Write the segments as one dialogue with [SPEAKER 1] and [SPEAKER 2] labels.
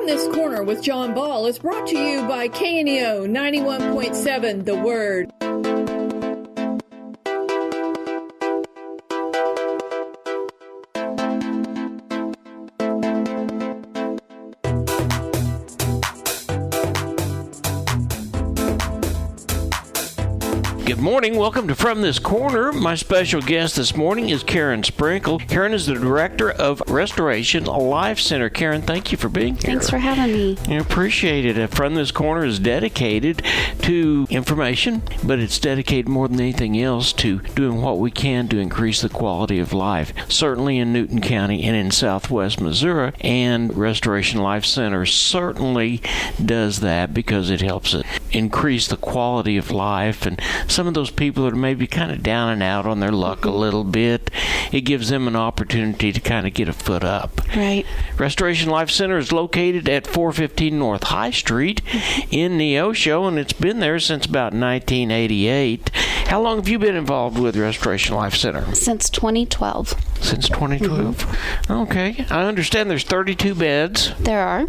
[SPEAKER 1] From This Corner with John Ball is brought to you by KNEO 91.7 The Word.
[SPEAKER 2] Good morning. Welcome to From This Corner. My special guest this morning is Karen Sprenkle. Karen is the director of Restoration Life Center. Karen, thank you for being here.
[SPEAKER 3] Thanks for having me.
[SPEAKER 2] I appreciate it. From This Corner is dedicated to information, but it's dedicated more than anything else to doing what we can to increase the quality of life. Certainly in Newton County and in southwest Missouri, and Restoration Life Center certainly does that because it helps it increase the quality of life. And some of those people that are maybe kind of down and out on their luck a little bit, it gives them an opportunity to kind of get a foot up.
[SPEAKER 3] Right.
[SPEAKER 2] Restoration Life Center is located at 415 North High Street in Neosho, and it's been there since about 1988. How long have you been involved with Restoration Life Center?
[SPEAKER 3] Since 2012.
[SPEAKER 2] Since 2012? Okay. I understand there's 32 beds.
[SPEAKER 3] There are.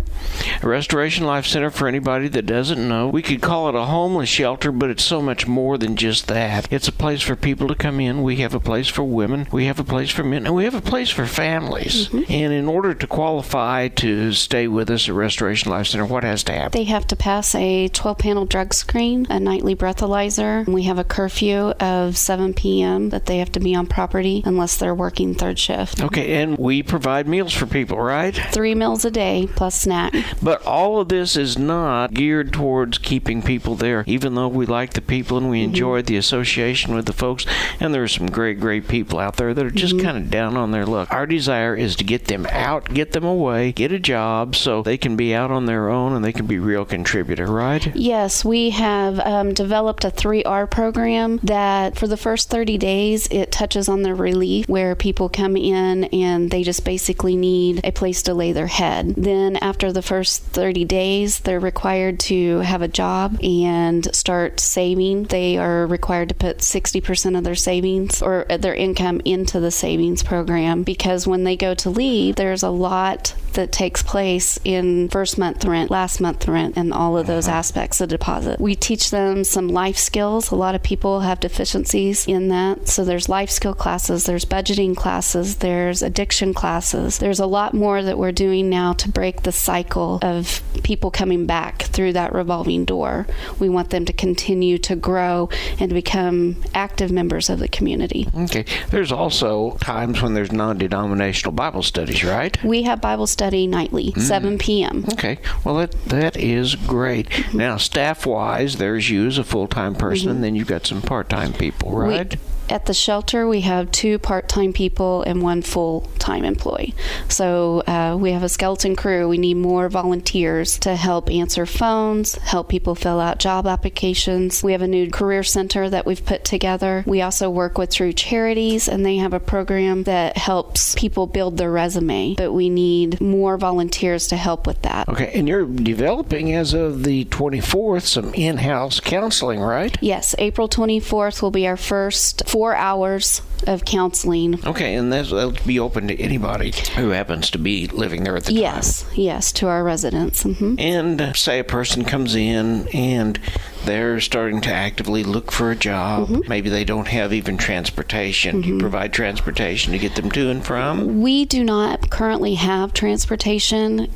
[SPEAKER 2] A Restoration Life Center, for anybody that doesn't know, we could call it a homeless shelter, but it's so much more than just that. It's a place for people to come in. We have a place for women. We have a place for men. And we have a place for families. And in order to qualify to stay with us at Restoration Life Center, what has to happen?
[SPEAKER 3] They have to pass a 12-panel drug screen, a nightly breathalyzer. We have a curfew of 7 p.m. that they have to be on property unless they're working third shift.
[SPEAKER 2] Okay, and we provide meals for people, right?
[SPEAKER 3] 3 meals a day plus snack.
[SPEAKER 2] But all of this is not geared towards keeping people there, even though we like the people and we enjoy the association with the folks. And there are some great, great people out there that are just kind of down on their luck. Our desire is to get them out, get them away, get a job so they can be out on their own and they can be real contributor, right?
[SPEAKER 3] Yes, we have developed a 3R program that for the first 30 days, it touches on their relief, where people come in and they just basically need a place to lay their head. Then after the first 30 days, they're required to have a job and start saving. They are required to put 60% of their savings or their income into the savings program, because when they go to leave, there's a lot that takes place in first month rent, last month rent, and all of those aspects of deposit. We teach them some life skills. A lot of people have deficiencies in that. So there's life skill classes, there's budgeting classes, there's addiction classes. There's a lot more that we're doing now to break the cycle of people coming back through that revolving door. We want them to continue to grow and to become active members of the community.
[SPEAKER 2] Okay. There's also times when there's non-denominational Bible studies, right?
[SPEAKER 3] We have Bible study nightly, 7 p.m.
[SPEAKER 2] Okay. Well, that is great. Now, staff-wise, there's you as a full-time person, and then you've got some part-time people, right?
[SPEAKER 3] At the shelter, we have 2 part-time people and 1 full-time employee. So we have a skeleton crew. We need more volunteers to help answer phones, help people fill out job applications. We have a new career center that we've put together. We also work with True Charities, and they have a program that helps people build their resume. But we need more volunteers to help with that.
[SPEAKER 2] Okay, and you're developing, as of the 24th, some in-house counseling, right?
[SPEAKER 3] Yes, April 24th will be our first 4 hours of counseling.
[SPEAKER 2] Okay, and that'll be open to anybody who happens to be living there at the time.
[SPEAKER 3] Yes, to our residents.
[SPEAKER 2] And say a person comes in and they're starting to actively look for a job. Maybe they don't have even transportation. Do you provide transportation to get them to and from?
[SPEAKER 3] We do not currently have transportation.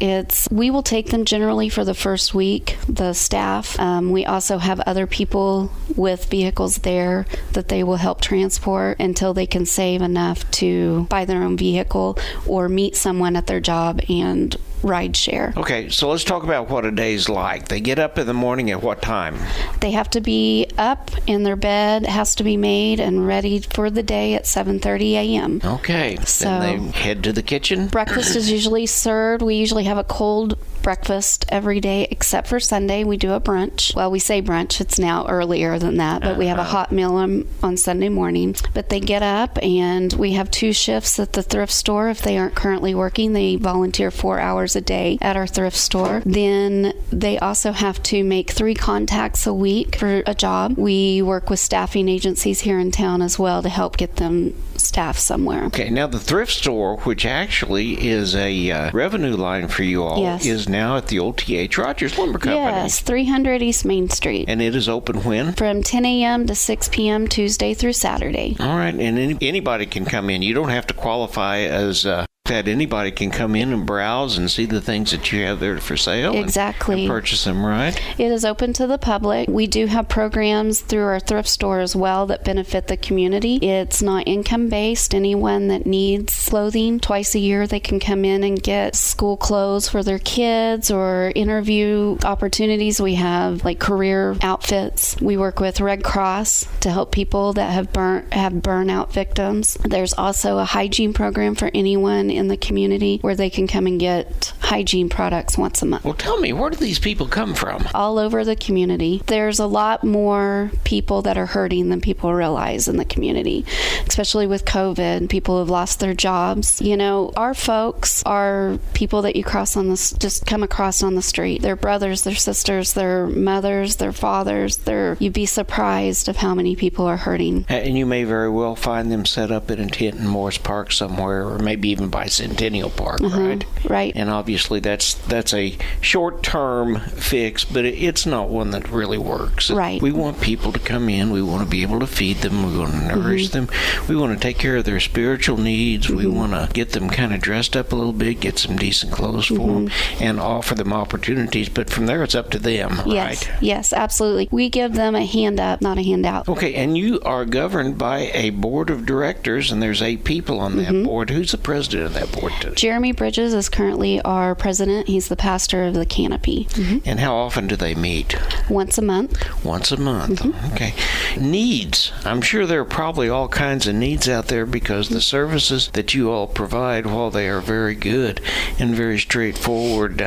[SPEAKER 3] We will take them generally for the first week, the staff. We also have other people with vehicles there that they will help transport until they can save enough to buy their own vehicle or meet someone at their job and ride share.
[SPEAKER 2] Okay, so let's talk about what a day's like. They get up in the morning at what time?
[SPEAKER 3] They have to be up and their bed has to be made and ready for the day at 7:30 a.m.
[SPEAKER 2] Okay,
[SPEAKER 3] so
[SPEAKER 2] then they head to the kitchen?
[SPEAKER 3] Breakfast is usually served. We usually have a cold breakfast every day except for Sunday. We do a brunch. Well, we say brunch. It's now earlier than that, but we have a hot meal on Sunday morning. But they get up, and we have 2 shifts at the thrift store. If they aren't currently working, they volunteer 4 hours a day at our thrift store. Then they also have to make 3 contacts a week for a job. job. We work with staffing agencies here in town as well to help get them staff somewhere.
[SPEAKER 2] Okay, now the thrift store, which actually is a revenue line for you all,
[SPEAKER 3] Yes.
[SPEAKER 2] is now at the old T.H. Rogers Lumber Company.
[SPEAKER 3] Yes, 300 East Main Street.
[SPEAKER 2] And it is open when?
[SPEAKER 3] From 10 a.m. to 6 p.m. Tuesday through Saturday.
[SPEAKER 2] All right, and anybody can come in. You don't have to qualify as that. Anybody can come in and browse and see the things that you have there for sale.
[SPEAKER 3] Exactly.
[SPEAKER 2] And purchase them, right?
[SPEAKER 3] It is open to the public. We do have programs through our thrift store as well that benefit the community. It's not income-based. Anyone that needs clothing, twice a year they can come in and get school clothes for their kids or interview opportunities. We have like career outfits. We work with Red Cross to help people that have burnout victims. There's also a hygiene program for anyone in the community where they can come and get hygiene products once a month.
[SPEAKER 2] Well, tell me, where do these people come from?
[SPEAKER 3] All over the community. There's a lot more people that are hurting than people realize in the community, especially with COVID. People have lost their jobs. You know, our folks are people that you just come across on the street. Their brothers, their sisters, their mothers, their fathers. You'd be surprised of how many people are hurting.
[SPEAKER 2] And you may very well find them set up in a tent in Morris Park somewhere, or maybe even by Centennial Park, right?
[SPEAKER 3] Right.
[SPEAKER 2] And obviously that's a short-term fix, but it's not one that really works.
[SPEAKER 3] Right.
[SPEAKER 2] We want people to come in. We want to be able to feed them. We want to nourish them. We want to take care of their spiritual needs. We want to get them kind of dressed up a little bit, get some decent clothes for them, and offer them opportunities. But from there, it's up to them,
[SPEAKER 3] Yes.
[SPEAKER 2] right?
[SPEAKER 3] Yes, absolutely. We give them a hand up, not a handout.
[SPEAKER 2] Okay, and you are governed by a board of directors, and there's 8 people on that board. Who's the president of that board today?
[SPEAKER 3] Jeremy Bridges is currently our president. He's the pastor of the Canopy.
[SPEAKER 2] And how often do they meet?
[SPEAKER 3] Once a month.
[SPEAKER 2] Once a month. Okay. Needs. I'm sure there are probably all kinds of needs out there because the services that you all provide, while they are very good and very straightforward,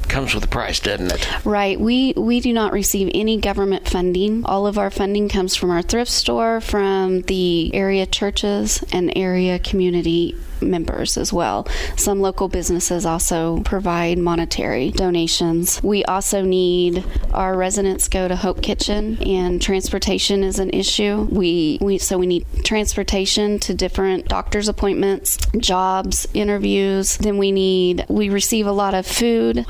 [SPEAKER 2] comes with a price, doesn't it?
[SPEAKER 3] Right. We do not receive any government funding. All of our funding comes from our thrift store, from the area churches and area community members as well. Some local businesses also provide monetary donations. We also need our residents go to Hope Kitchen, and transportation is an issue. We need transportation to different doctor's appointments, jobs, interviews. Then we receive a lot of food.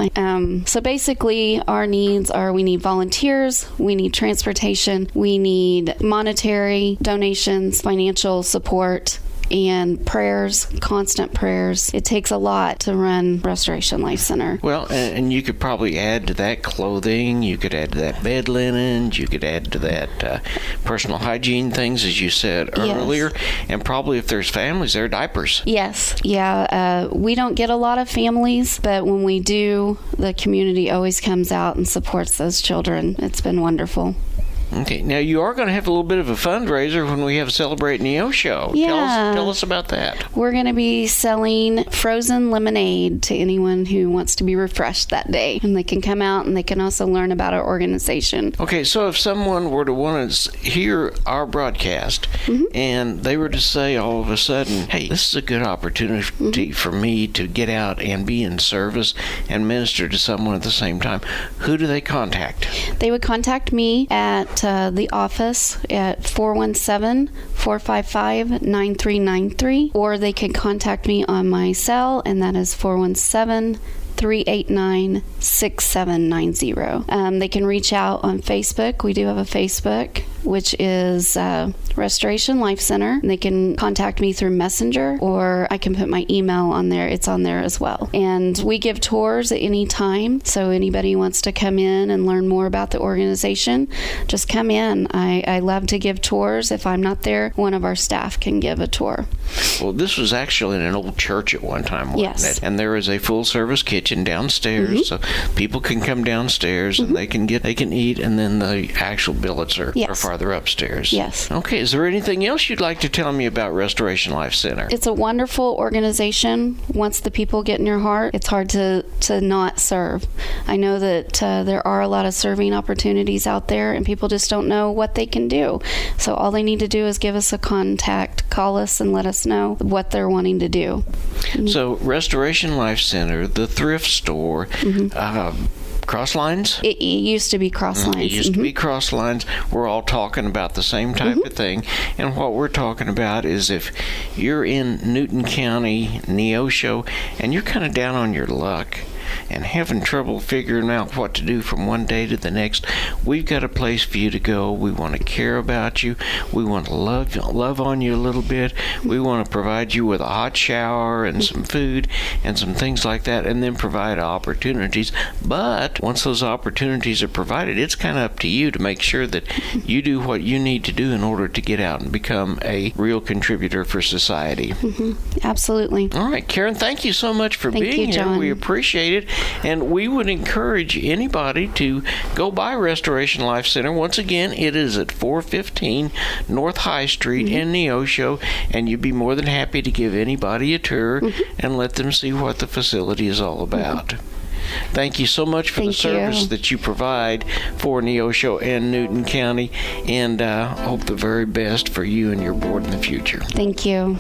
[SPEAKER 3] So basically our needs are, we need volunteers, we need transportation, we need monetary donations, financial support, and prayers, constant prayers. It takes a lot to run Restoration Life Center.
[SPEAKER 2] Well, and you could probably add to that clothing, you could add to that bed linens, you could add to that personal hygiene things, as you said earlier, and probably if there's families, there are diapers.
[SPEAKER 3] Yes. Yeah, we don't get a lot of families, but when we do, the community always comes out and supports those children. It's been wonderful.
[SPEAKER 2] Okay, now you are going to have a little bit of a fundraiser when we have Celebrate Neosho.
[SPEAKER 3] Yeah.
[SPEAKER 2] Tell us about that.
[SPEAKER 3] We're going to be selling frozen lemonade to anyone who wants to be refreshed that day. And they can come out and they can also learn about our organization.
[SPEAKER 2] Okay, so if someone were to want to hear our broadcast and they were to say all of a sudden, hey, this is a good opportunity for me to get out and be in service and minister to someone at the same time, who do they contact?
[SPEAKER 3] They would contact me at the office at 417-455-9393, or they can contact me on my cell, and that is 417-389-6790. They can reach out on Facebook. We do have a Facebook, which is Restoration Life Center. They can contact me through Messenger, or I can put my email on there. It's on there as well. And we give tours at any time, so anybody who wants to come in and learn more about the organization, just come in. I love to give tours. If I'm not there, one of our staff can give a tour.
[SPEAKER 2] Well, this was actually in an old church at one time, wasn't it? And there is a full-service kitchen downstairs, so people can come downstairs and they can eat, and then the actual billets are farther upstairs.
[SPEAKER 3] Yes.
[SPEAKER 2] Okay, is there anything else you'd like to tell me about Restoration Life Center?
[SPEAKER 3] It's a wonderful organization. Once the people get in your heart, it's hard to not serve. I know that there are a lot of serving opportunities out there, and people just don't know what they can do. So all they need to do is give us a contact, call us, and let us know what they're wanting to do.
[SPEAKER 2] So Restoration Life Center, the thrift store, Cross lines?
[SPEAKER 3] It used to be cross lines.
[SPEAKER 2] It used to be cross lines. We're all talking about the same type of thing. And what we're talking about is if you're in Newton County, Neosho, and you're kind of down on your luck and having trouble figuring out what to do from one day to the next, we've got a place for you to go. We want to care about you. We want to love on you a little bit. We want to provide you with a hot shower and some food and some things like that, and then provide opportunities. But once those opportunities are provided, it's kind of up to you to make sure that you do what you need to do in order to get out and become a real contributor for society.
[SPEAKER 3] Absolutely.
[SPEAKER 2] All right, Karen, thank you so much for being here.
[SPEAKER 3] John.
[SPEAKER 2] We appreciate it. And we would encourage anybody to go by Restoration Life Center. Once again, it is at 415 North High Street in Neosho, and you'd be more than happy to give anybody a tour and let them see what the facility is all about. Thank you so much for the service that you provide for Neosho and Newton County, and hope the very best for you and your board in the future.
[SPEAKER 3] Thank you.